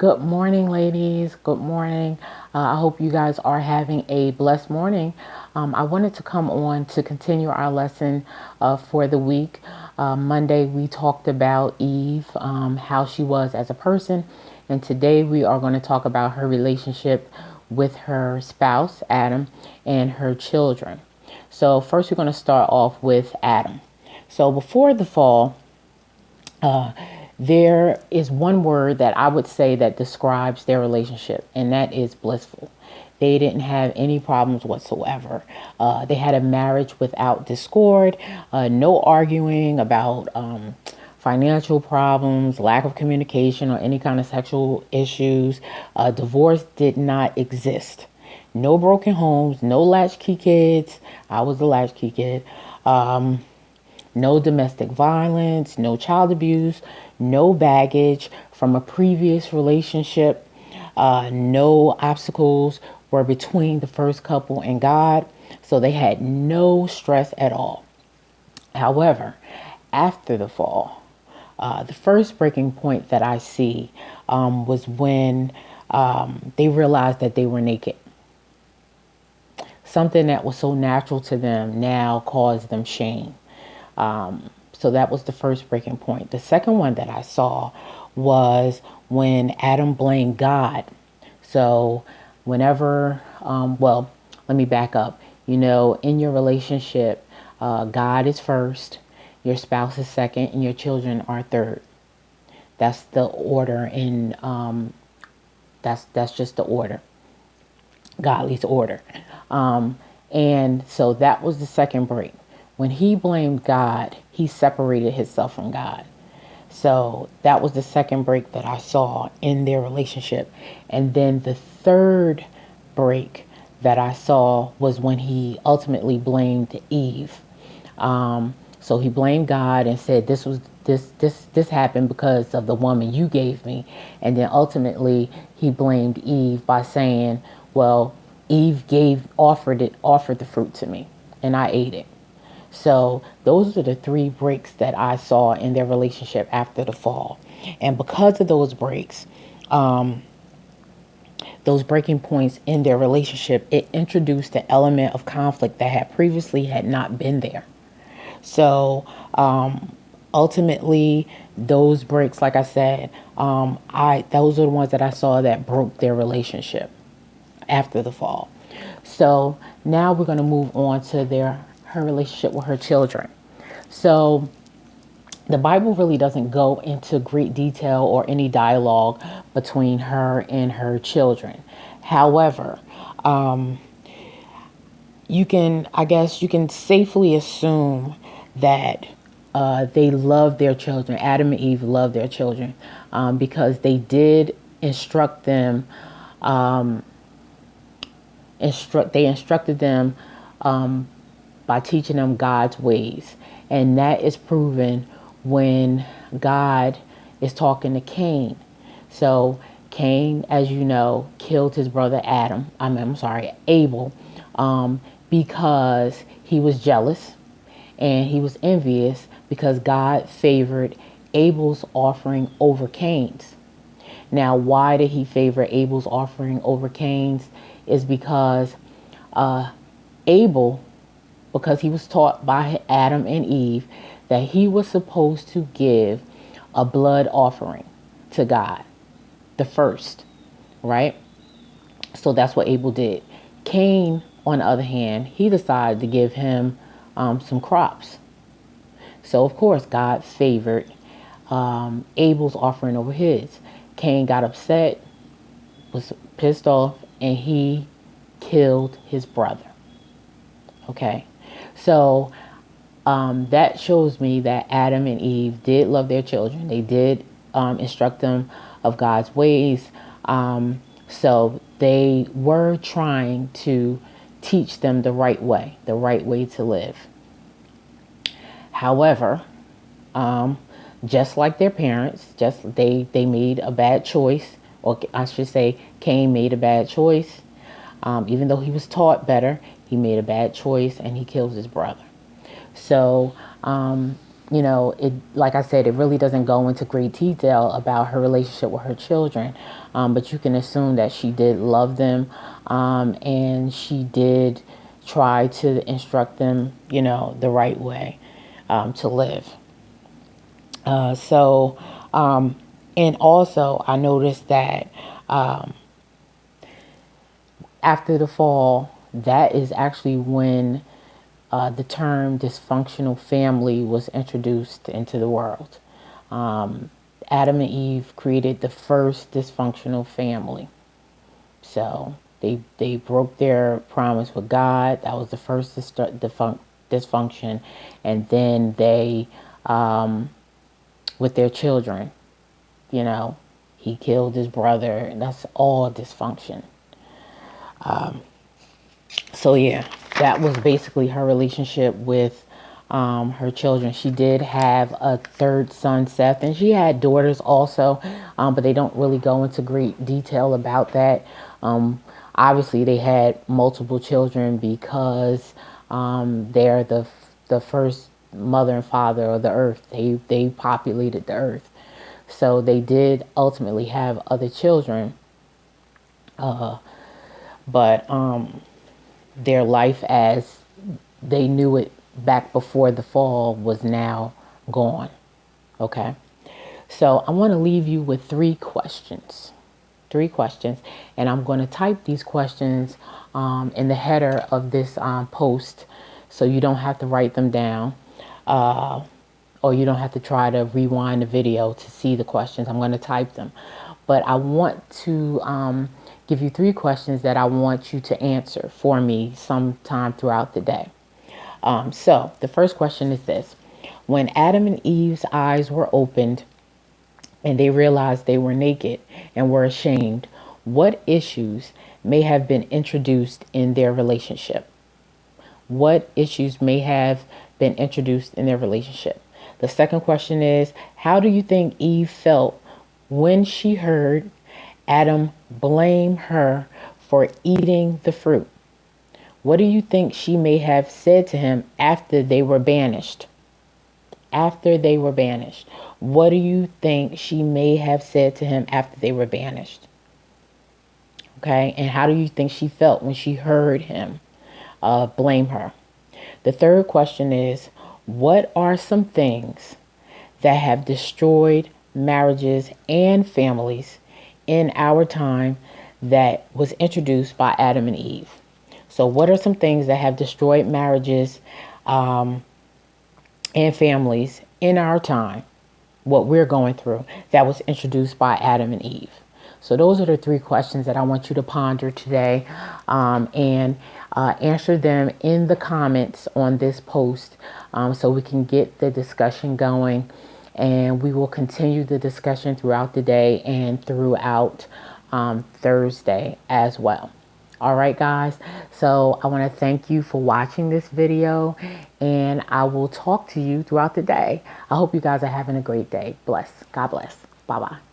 Good morning, ladies. Good morning. I hope you guys are having a blessed morning. I wanted to come on to continue our lesson for the week. Monday, we talked about Eve, how she was as a person. And today, we are going to talk about her relationship with her spouse, Adam, and her children. So, first, we're going to start off with Adam. So, before the fall, there is one word that I would say that describes their relationship, and that is blissful. They didn't have any problems whatsoever. They had a marriage without discord, no arguing about financial problems, lack of communication, or any kind of sexual issues. Divorce did not exist. No broken homes, no latchkey kids. I was the latchkey kid. No domestic violence, no child abuse, no baggage from a previous relationship. No obstacles were between the first couple and God. So they had no stress at all. However, after the fall, the first breaking point that I see was when they realized that they were naked. Something that was so natural to them now caused them shame. So that was the first breaking point. The second one that I saw was when Adam blamed God. So whenever, let me back up. In your relationship, God is first, your spouse is second, and your children are third. That's the order, and that's just the order, godly's order. And so that was the second break. When he blamed God, he separated himself from God. So that was the second break that I saw in their relationship. And then the third break that I saw was when he ultimately blamed Eve. So he blamed God and said this happened because of the woman you gave me. And then ultimately he blamed Eve by saying, well, Eve offered the fruit to me and I ate it. So those are the three breaks that I saw in their relationship after the fall. And because of those breaks, those breaking points in their relationship, it introduced an element of conflict that had previously had not been there. So ultimately, those breaks, like I said, those are the ones that I saw that broke their relationship after the fall. So now we're going to move on to her relationship with her children. So the Bible really doesn't go into great detail or any dialogue between her and her children. However, I guess you can safely assume that they love their children. Adam and Eve loved their children because they did instruct them. They instructed them by teaching them God's ways, and that is proven when God is talking to Cain. So Cain, as you know, killed his brother Abel, because he was jealous and he was envious because God favored Abel's offering over Cain's. Now, why did he favor Abel's offering over Cain's? Is because Abel, because he was taught by Adam and Eve that he was supposed to give a blood offering to God, the first, right? So that's what Abel did. Cain, on the other hand, he decided to give him some crops. So, of course, God favored Abel's offering over his. Cain got upset, was pissed off, and he killed his brother. Okay, so that shows me that Adam and Eve did love their children. They did instruct them of God's ways. So they were trying to teach them the right way to live. However, just like their parents, they made a bad choice, or I should say, Cain made a bad choice. Even though he was taught better, he made a bad choice and he kills his brother. So you know, it, like I said, it really doesn't go into great detail about her relationship with her children, but you can assume that she did love them, and she did try to instruct them, you know, the right way to live. So, and also I noticed that after the fall, that is actually when the term dysfunctional family was introduced into the world. Adam and Eve created the first dysfunctional family. So they broke their promise with God. That was the first dysfunction. And then they, with their children, you know, he killed his brother. And that's all dysfunction. So yeah, that was basically her relationship with her children. She did have a third son, Seth, and she had daughters also, but they don't really go into great detail about that. Obviously, they had multiple children because they're the first mother and father of the earth. They populated the earth, so they did ultimately have other children, but their life as they knew it back before the fall was now gone. Okay. So I want to leave you with three questions. Three questions. And I'm going to type these questions in the header of this post so you don't have to write them down. Or you don't have to try to rewind the video to see the questions. I'm going to type them. But I want to give you three questions that I want you to answer for me sometime throughout the day. So the first question is this. When Adam and Eve's eyes were opened and they realized they were naked and were ashamed, what issues may have been introduced in their relationship? What issues may have been introduced in their relationship? The second question is, how do you think Eve felt when she heard Adam blame her for eating the fruit? What do you think she may have said to him after they were banished? After they were banished. What do you think she may have said to him after they were banished? Okay, and how do you think she felt when she heard him blame her? The third question is, what are some things that have destroyed marriages and families in our time that was introduced by Adam and Eve? So what are some things that have destroyed marriages and families in our time, what we're going through, that was introduced by Adam and Eve? So those are the three questions that I want you to ponder today, and answer them in the comments on this post, so we can get the discussion going, and we will continue the discussion throughout the day and throughout Thursday as well. All right, guys. So I want to thank you for watching this video, and I will talk to you throughout the day. I hope you guys are having a great day. Bless. God bless. Bye-bye.